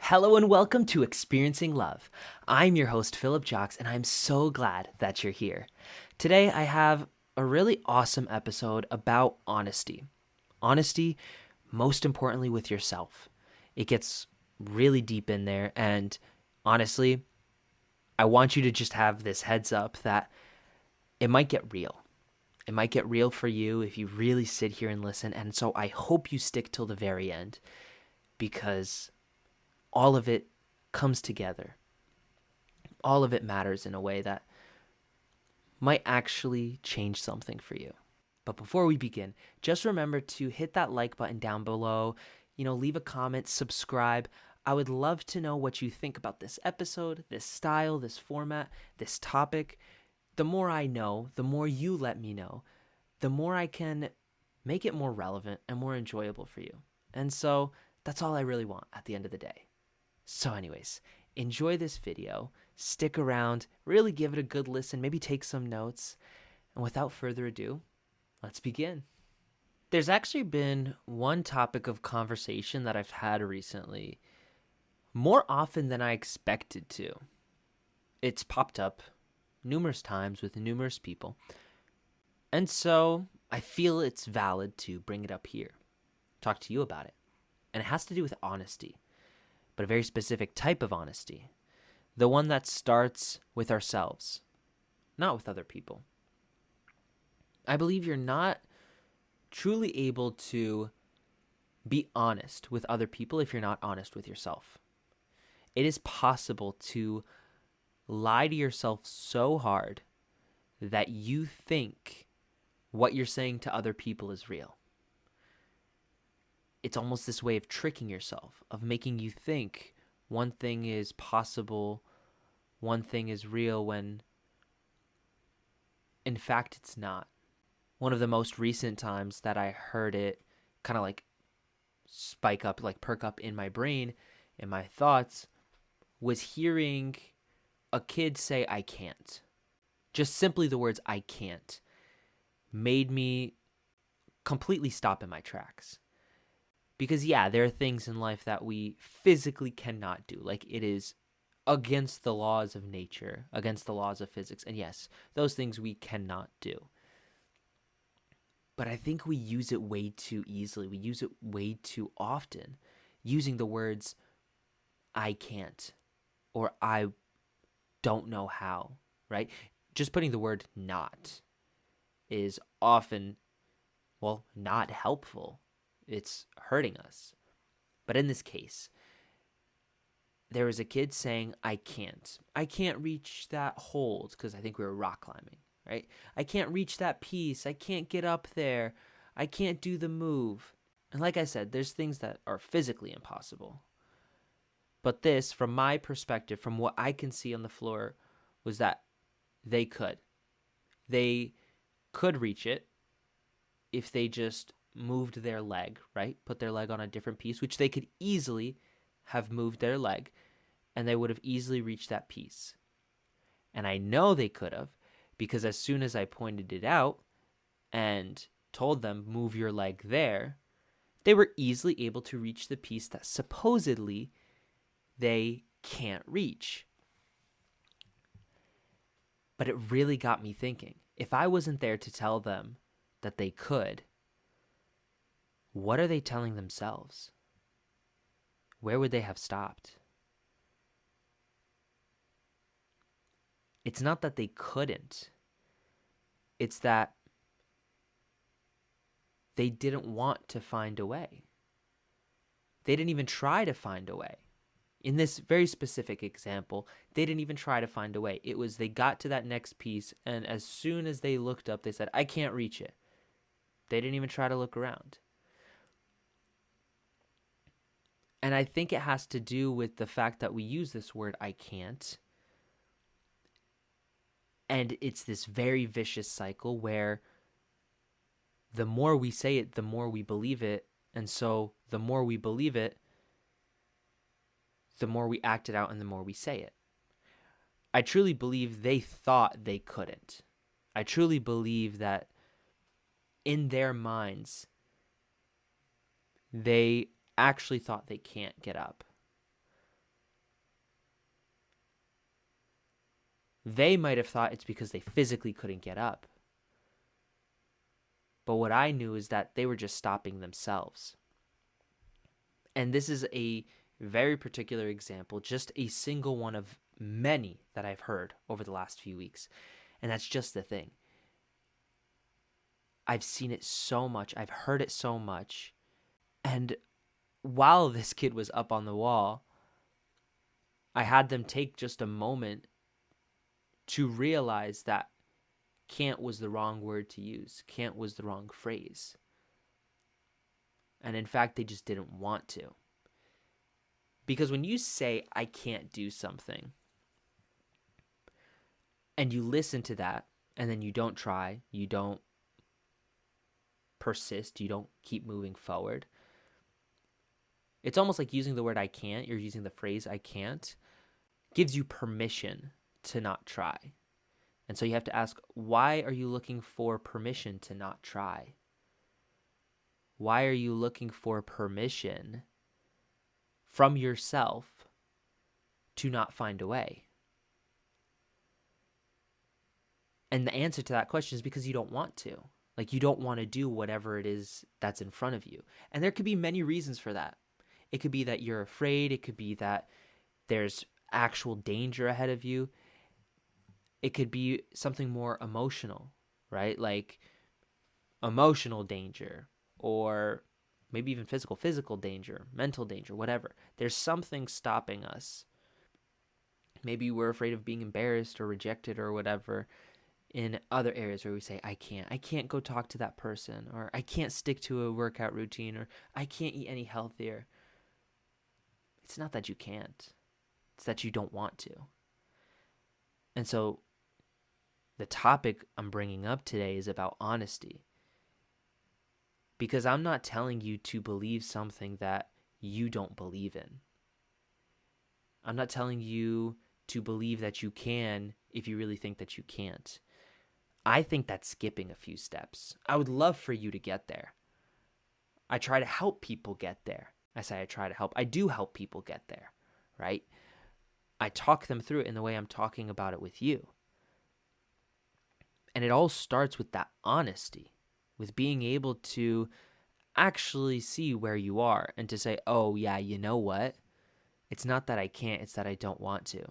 Hello and welcome to Experiencing Love. I'm your host, Philip Jocks, and I'm so glad that you're here. Today, I have a really awesome episode about honesty. Honesty, most importantly, with yourself. It gets really deep in there, and honestly, I want you to just have this heads up that it might get real. It might get real for you if you really sit here and listen, and so I hope you stick till the very end because all of it comes together. All of it matters in a way that might actually change something for you. But before we begin, just remember to hit that like button down below, leave a comment, subscribe. I would love to know what you think about this episode, this style, this format, this topic. The more I know, the more you let me know, the more I can make it more relevant and more enjoyable for you. And so that's all I really want at the end of the day. So anyways, enjoy this video, stick around, really give it a good listen, maybe take some notes, and without further ado, let's begin. There's actually been one topic of conversation that I've had recently, more often than I expected to. It's popped up numerous times with numerous people, and so I feel it's valid to bring it up here, talk to you about it, and it has to do with honesty, but a very specific type of honesty. The one that starts with ourselves, not with other people. I believe you're not truly able to be honest with other people if you're not honest with yourself. It is possible to lie to yourself so hard that you think what you're saying to other people is real. It's almost this way of tricking yourself, of making you think one thing is possible, one thing is real, when in fact it's not. One of the most recent times that I heard it kind of like spike up, like perk up in my brain, in my thoughts, was hearing a kid say, "I can't." Just simply the words, "I can't," made me completely stop in my tracks. Because yeah, there are things in life that we physically cannot do. Like it is against the laws of nature, against the laws of physics. And yes, those things we cannot do. But I think we use it way too easily. We use it way too often, using the words, "I can't," or "I don't know how," right? Just putting the word "not" is often, well, not helpful. It's hurting us. But in this case, there was a kid saying, "I can't. I can't reach that hold," because I think we were rock climbing, right? "I can't reach that piece. I can't get up there. I can't do the move." And like I said, there's things that are physically impossible. But this, from my perspective, from what I can see on the floor, was that they could. They could reach it if they just moved their leg, right? Put their leg on a different piece, which they could easily have moved their leg, and they would have easily reached that piece. And I know they could have, because as soon as I pointed it out and told them, "Move your leg there," they were easily able to reach the piece that supposedly they can't reach. But it really got me thinking. If I wasn't there to tell them that they could, what are they telling themselves? Where would they have stopped? It's not that they couldn't. It's that they didn't want to find a way. They didn't even try to find a way. In this very specific example, they didn't even try to find a way. It was they got to that next piece, and as soon as they looked up, they said, "I can't reach it." They didn't even try to look around. And I think it has to do with the fact that we use this word, "I can't." And it's this very vicious cycle where the more we say it, the more we believe it. And so the more we believe it, the more we act it out and the more we say it. I truly believe they thought they couldn't. I truly believe that in their minds, they actually thought they can't get up. They might have thought it's because they physically couldn't get up. But what I knew is that they were just stopping themselves. And this is a very particular example, just a single one of many that I've heard over the last few weeks. And that's just the thing. I've seen it so much. I've heard it so much. And while this kid was up on the wall, I had them take just a moment to realize that can't was the wrong word to use. Can't was the wrong phrase. And in fact, they just didn't want to. Because when you say, I can't do something, and you listen to that, and then you don't try, you don't persist, you don't keep moving forward, it's almost like using the word I can't, you're using the phrase I can't, gives you permission to not try. And so you have to ask, why are you looking for permission to not try? Why are you looking for permission from yourself to not find a way? And the answer to that question is because you don't want to. Like, you don't want to do whatever it is that's in front of you. And there could be many reasons for that. It could be that you're afraid. It could be that there's actual danger ahead of you. It could be something more emotional, right? Like emotional danger, or maybe even physical danger, mental danger, whatever. There's something stopping us. Maybe we're afraid of being embarrassed or rejected or whatever in other areas where we say, I can't go talk to that person, or I can't stick to a workout routine, or I can't eat any healthier. It's not that you can't. It's that you don't want to. And so the topic I'm bringing up today is about honesty. Because I'm not telling you to believe something that you don't believe in. I'm not telling you to believe that you can if you really think that you can't. I think that's skipping a few steps. I would love for you to get there. I try to help people get there. I say I try to help. I do help people get there, right? I talk them through it in the way I'm talking about it with you. And it all starts with that honesty, with being able to actually see where you are and to say, oh yeah, you know what? It's not that I can't, it's that I don't want to.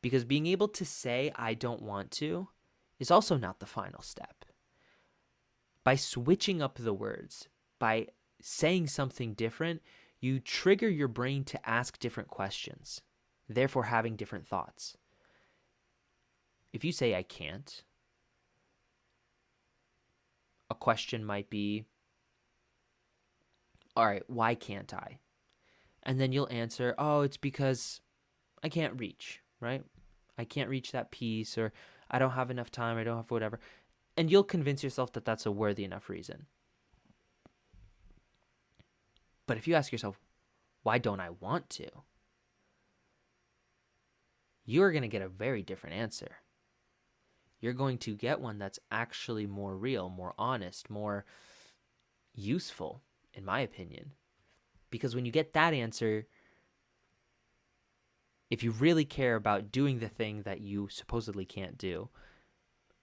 Because being able to say I don't want to is also not the final step. By switching up the words, by saying something different, you trigger your brain to ask different questions, therefore having different thoughts. If you say I can't, a question might be, all right, why can't I? And then you'll answer, oh, it's because I can't reach, right? I can't reach that piece, or I don't have enough time, I don't have whatever. And you'll convince yourself that that's a worthy enough reason. But if you ask yourself, why don't I want to? You're going to get a very different answer. You're going to get one that's actually more real, more honest, more useful, in my opinion. Because when you get that answer, if you really care about doing the thing that you supposedly can't do,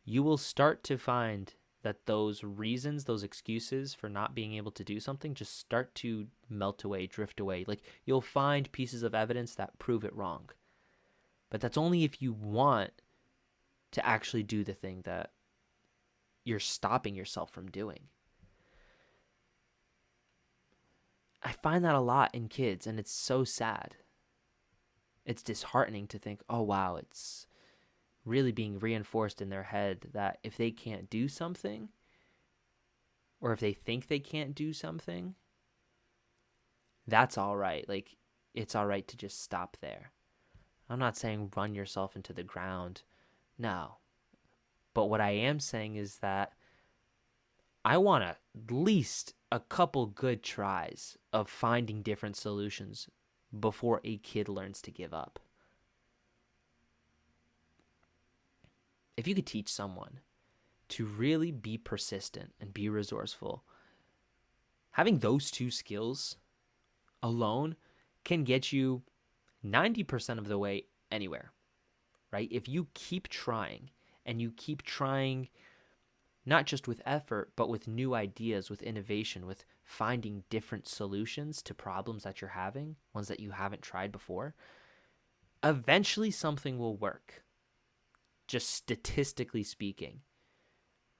you will start to find that those reasons, those excuses for not being able to do something just start to melt away, drift away. Like, you'll find pieces of evidence that prove it wrong. But that's only if you want to actually do the thing that you're stopping yourself from doing. I find that a lot in kids, and it's so sad. It's disheartening to think, oh wow, it's really being reinforced in their head that if they can't do something, or if they think they can't do something, that's all right. Like, it's all right to just stop there. I'm not saying run yourself into the ground. No. But what I am saying is that I want at least a couple good tries of finding different solutions before a kid learns to give up. If you could teach someone to really be persistent and be resourceful, having those two skills alone can get you 90% of the way anywhere, right? If you keep trying and you keep trying not just with effort, but with new ideas, with innovation, with finding different solutions to problems that you're having, ones that you haven't tried before, eventually something will work. Just statistically speaking,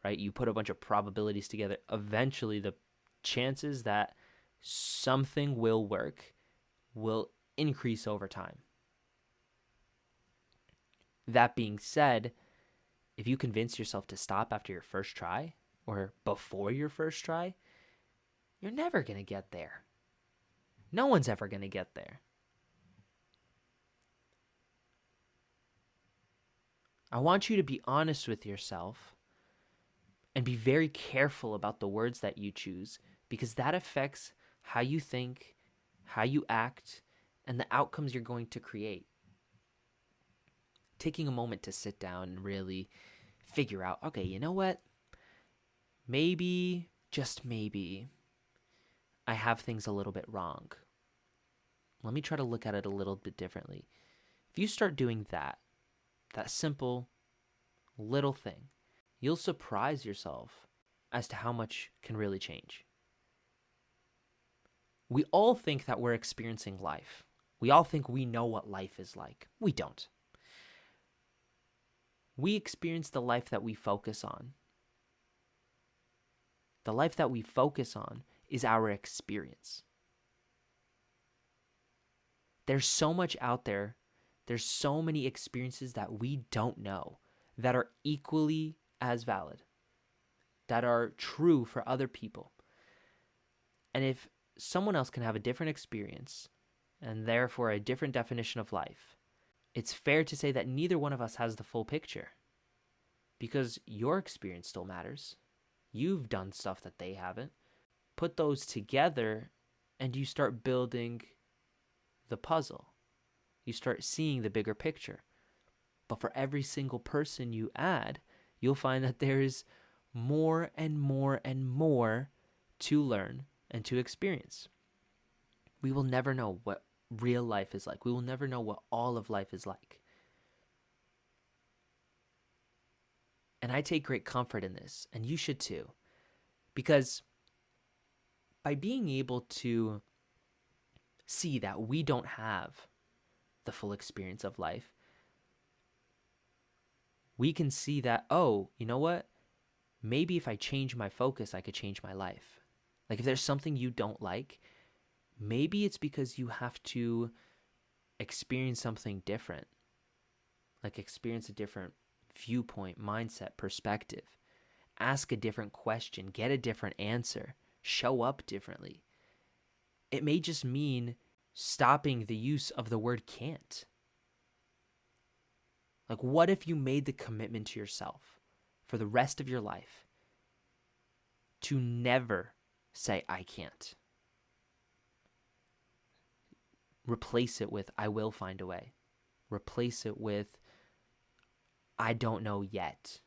right? You put a bunch of probabilities together, eventually the chances that something will work will increase over time. That being said, if you convince yourself to stop after your first try or before your first try, you're never going to get there. No one's ever going to get there. I want you to be honest with yourself and be very careful about the words that you choose, because that affects how you think, how you act, and the outcomes you're going to create. Taking a moment to sit down and really figure out, okay, you know what? Maybe, just maybe, I have things a little bit wrong. Let me try to look at it a little bit differently. If you start doing that simple little thing, you'll surprise yourself as to how much can really change. We all think that we're experiencing life. We all think we know what life is like. We don't. We experience the life that we focus on. The life that we focus on is our experience. There's so much out there. There's so many experiences that we don't know that are equally as valid, that are true for other people. And if someone else can have a different experience and therefore a different definition of life, it's fair to say that neither one of us has the full picture, because your experience still matters. You've done stuff that they haven't. Put those together and you start building the puzzle. You start seeing the bigger picture. But for every single person you add, you'll find that there's more and more and more to learn and to experience. We will never know what real life is like. We will never know what all of life is like. And I take great comfort in this, and you should too, because by being able to see that we don't have the full experience of life, we can see that, oh, you know what? Maybe if I change my focus, I could change my life. Like if there's something you don't like, maybe it's because you have to experience something different. Like experience a different viewpoint, mindset, perspective. Ask a different question, get a different answer, show up differently. It may just mean stopping the use of the word can't. Like, what if you made the commitment to yourself for the rest of your life to never say, I can't? Replace it with, I will find a way. Replace it with, I don't know yet.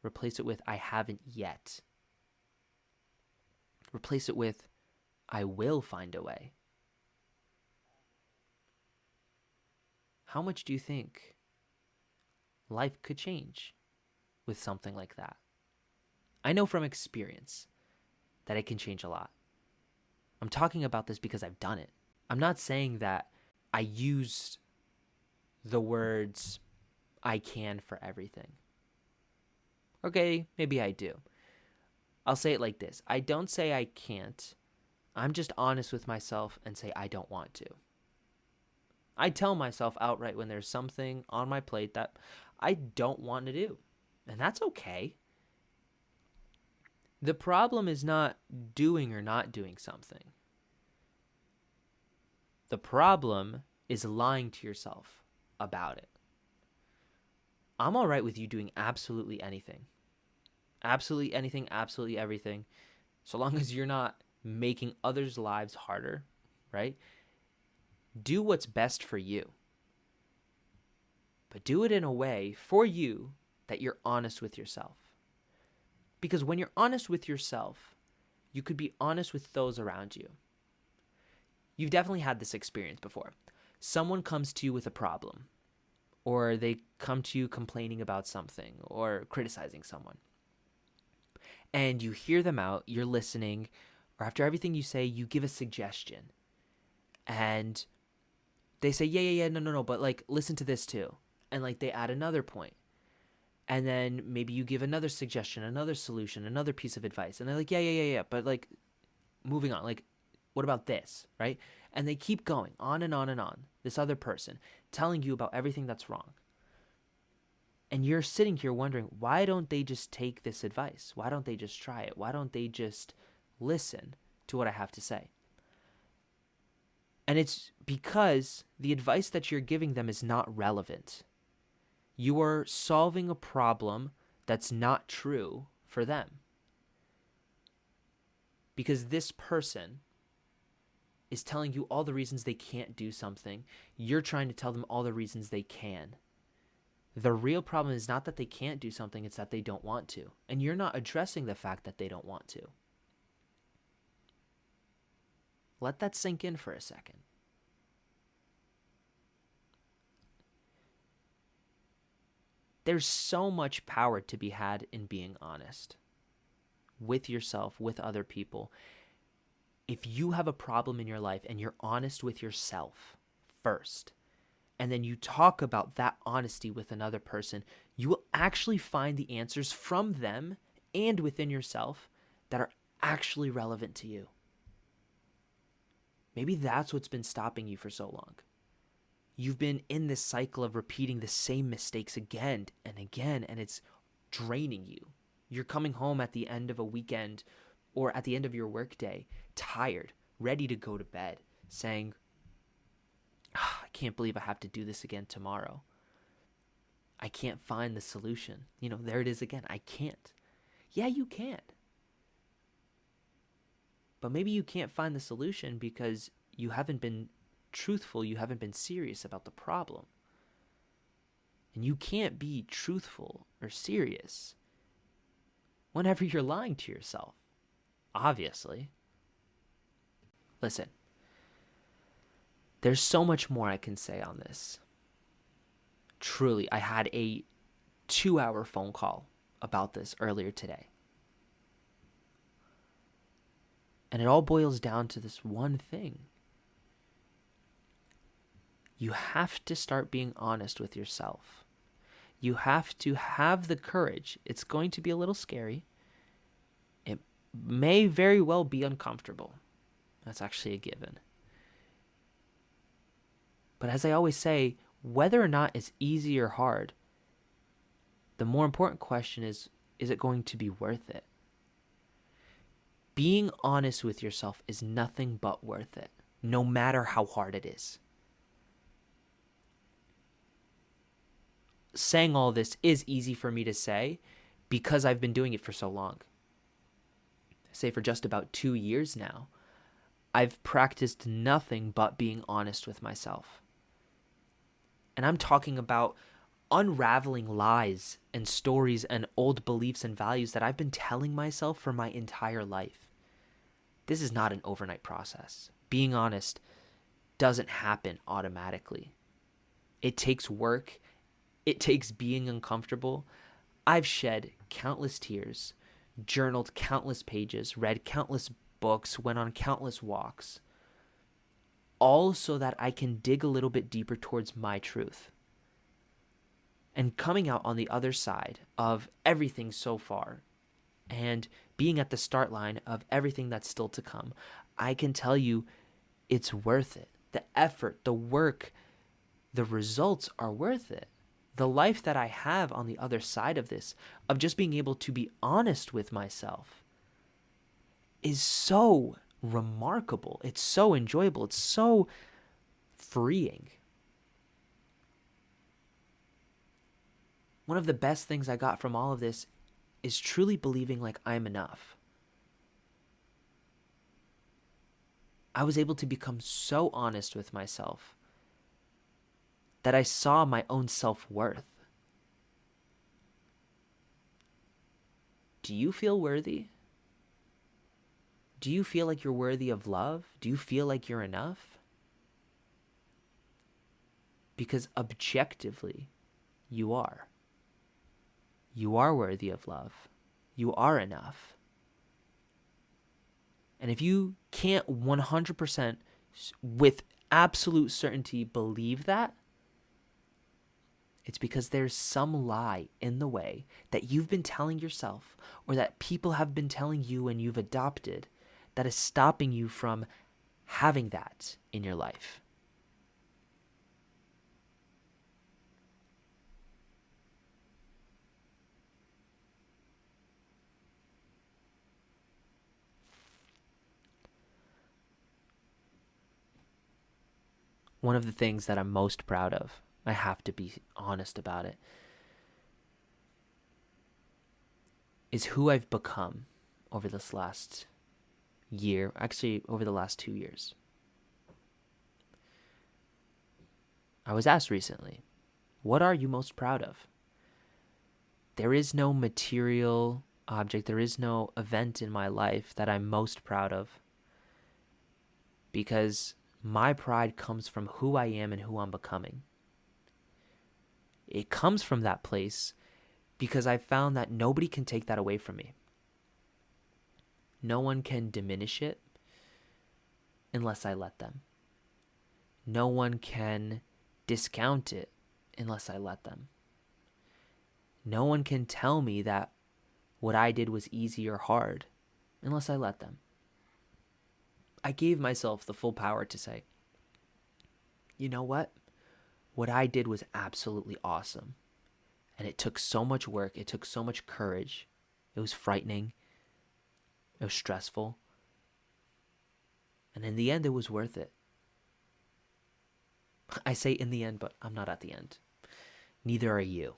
Replace it with, I haven't yet. Replace it with, I will find a way. How much do you think life could change with something like that? I know from experience that it can change a lot. I'm talking about this because I've done it. I'm not saying that I used the words I can for everything. Okay, maybe I do. I'll say it like this. I don't say I can't. I'm just honest with myself and say I don't want to. I tell myself outright when there's something on my plate that I don't want to do. And that's okay. The problem is not doing or not doing something. The problem is lying to yourself about it. I'm all right with you doing absolutely anything. Absolutely anything, absolutely everything. So long as you're not making others' lives harder, right? Do what's best for you. But do it in a way for you that you're honest with yourself. Because when you're honest with yourself, you could be honest with those around you. You've definitely had this experience before. Someone comes to you with a problem. or they come to you complaining about something or criticizing someone. And you hear them out, you're listening, or after everything you say, you give a suggestion. And they say, yeah, no, but like, listen to this too. And like, they add another point. And then maybe you give another suggestion, another solution, another piece of advice. And they're like, yeah. But like, moving on, like, what about this, right? And they keep going on and on and on. This other person telling you about everything that's wrong. And you're sitting here wondering, why don't they just take this advice? Why don't they just try it? Why don't they just listen to what I have to say? And it's because the advice that you're giving them is not relevant. You are solving a problem that's not true for them. Because this person is telling you all the reasons they can't do something. You're trying to tell them all the reasons they can. The real problem is not that they can't do something, it's that they don't want to. And you're not addressing the fact that they don't want to. Let that sink in for a second. There's so much power to be had in being honest with yourself, with other people. If you have a problem in your life and you're honest with yourself first, and then you talk about that honesty with another person, you will actually find the answers from them and within yourself that are actually relevant to you. Maybe that's what's been stopping you for so long. You've been in this cycle of repeating the same mistakes again and again, and it's draining you. You're coming home at the end of a weekend or at the end of your workday, tired, ready to go to bed, saying, I can't believe I have to do this again tomorrow. I can't find the solution. There it is again. I can't. Yeah, you can. But maybe you can't find the solution because you haven't been truthful, you haven't been serious about the problem. And you can't be truthful or serious whenever you're lying to yourself, obviously. Listen, there's so much more I can say on this. Truly, I had a 2-hour phone call about this earlier today. And it all boils down to this one thing. You have to start being honest with yourself. You have to have the courage. It's going to be a little scary. It may very well be uncomfortable. That's actually a given. But as I always say, whether or not it's easy or hard, the more important question is it going to be worth it? Being honest with yourself is nothing but worth it, no matter how hard it is. Saying all this is easy for me to say because I've been doing it for so long. Say for just about 2 years now, I've practiced nothing but being honest with myself. And I'm talking about unraveling lies and stories and old beliefs and values that I've been telling myself for my entire life. This is not an overnight process. Being honest doesn't happen automatically. It takes work. It takes being uncomfortable. I've shed countless tears, journaled countless pages, read countless books, went on countless walks, all so that I can dig a little bit deeper towards my truth. And coming out on the other side of everything so far and being at the start line of everything that's still to come, I can tell you it's worth it. The effort, the work, the results are worth it. The life that I have on the other side of this, of just being able to be honest with myself, is so remarkable. It's so enjoyable. It's so freeing. One of the best things I got from all of this is truly believing like I'm enough. I was able to become so honest with myself that I saw my own self-worth. Do you feel worthy? Do you feel like you're worthy of love? Do you feel like you're enough? Because objectively, you are. You are worthy of love. You are enough. And if you can't 100% with absolute certainty believe that, it's because there's some lie in the way that you've been telling yourself or that people have been telling you and you've adopted that is stopping you from having that in your life. One of the things that I'm most proud of, I have to be honest about it, is who I've become over this last year, actually over the last 2 years. I was asked recently, what are you most proud of? There is no material object, there is no event in my life that I'm most proud of, because my pride comes from who I am and who I'm becoming. It comes from that place because I found that nobody can take that away from me. No one can diminish it unless I let them. No one can discount it unless I let them. No one can tell me that what I did was easy or hard unless I let them. I gave myself the full power to say, you know what? What I did was absolutely awesome. And it took so much work. It took so much courage. It was frightening. It was stressful. And in the end, it was worth it. I say in the end, but I'm not at the end. Neither are you.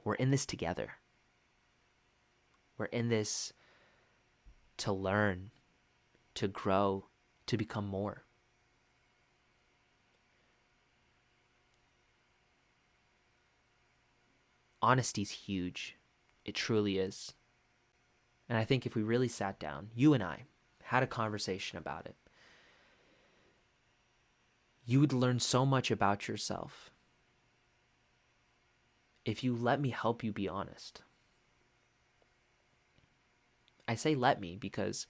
We're in this together. We're in this to learn, to grow, to become more. Honesty is huge. It truly is. And I think if we really sat down, you and I, had a conversation about it, you would learn so much about yourself if you let me help you be honest. I say let me because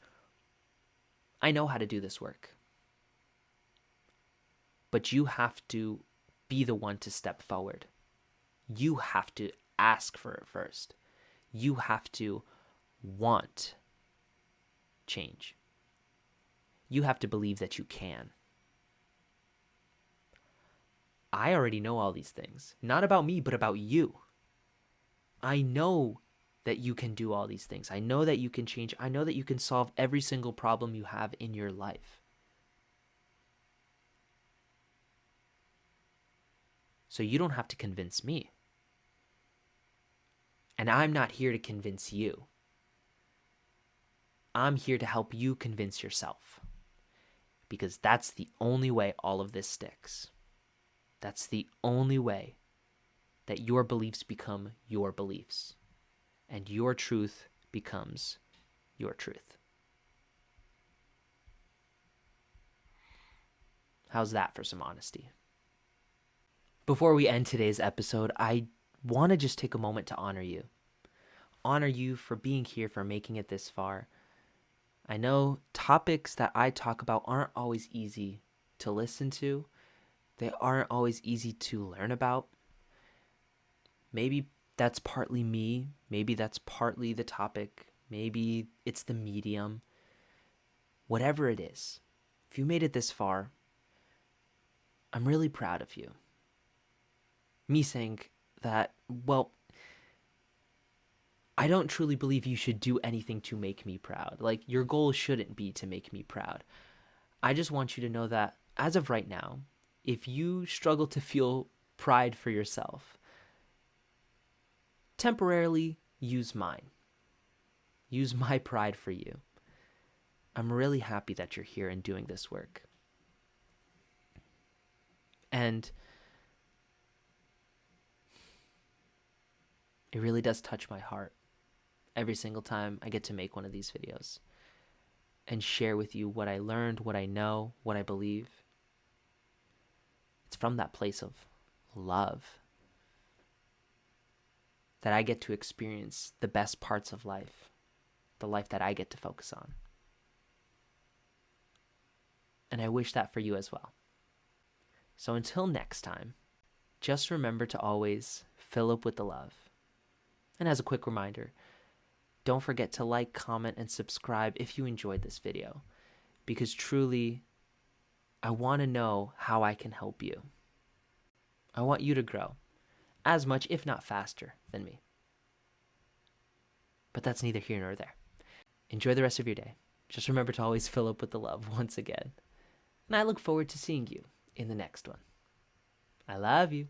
I know how to do this work. But you have to be the one to step forward. You have to ask for it first. You have to want change. You have to believe that you can. I already know all these things. Not about me, but about you. I know that you can do all these things. I know that you can change. I know that you can solve every single problem you have in your life. So you don't have to convince me. And I'm not here to convince you. I'm here to help you convince yourself. Because that's the only way all of this sticks. That's the only way that your beliefs become your beliefs. And your truth becomes your truth. How's that for some honesty? Before we end today's episode, I want to just take a moment to honor you. Honor you for being here, for making it this far. I know topics that I talk about aren't always easy to listen to. They aren't always easy to learn about. Maybe that's partly me. Maybe that's partly the topic. Maybe it's the medium. Whatever it is, if you made it this far, I'm really proud of you. Me saying that, well, I don't truly believe you should do anything to make me proud. Like, your goal shouldn't be to make me proud. I just want you to know that as of right now, if you struggle to feel pride for yourself, temporarily use mine. Use my pride for you. I'm really happy that you're here and doing this work. And it really does touch my heart every single time I get to make one of these videos and share with you what I learned, what I know, what I believe. It's from that place of love. that I get to experience the best parts of life, the life that I get to focus on. And I wish that for you as well. So until next time, just remember to always fill up with the love. And as a quick reminder, don't forget to like, comment, and subscribe if you enjoyed this video, because truly, I want to know how I can help you. I want you to grow as much, if not faster, than me. But that's neither here nor there. Enjoy the rest of your day. Just remember to always fill up with the love once again. And I look forward to seeing you in the next one. I love you.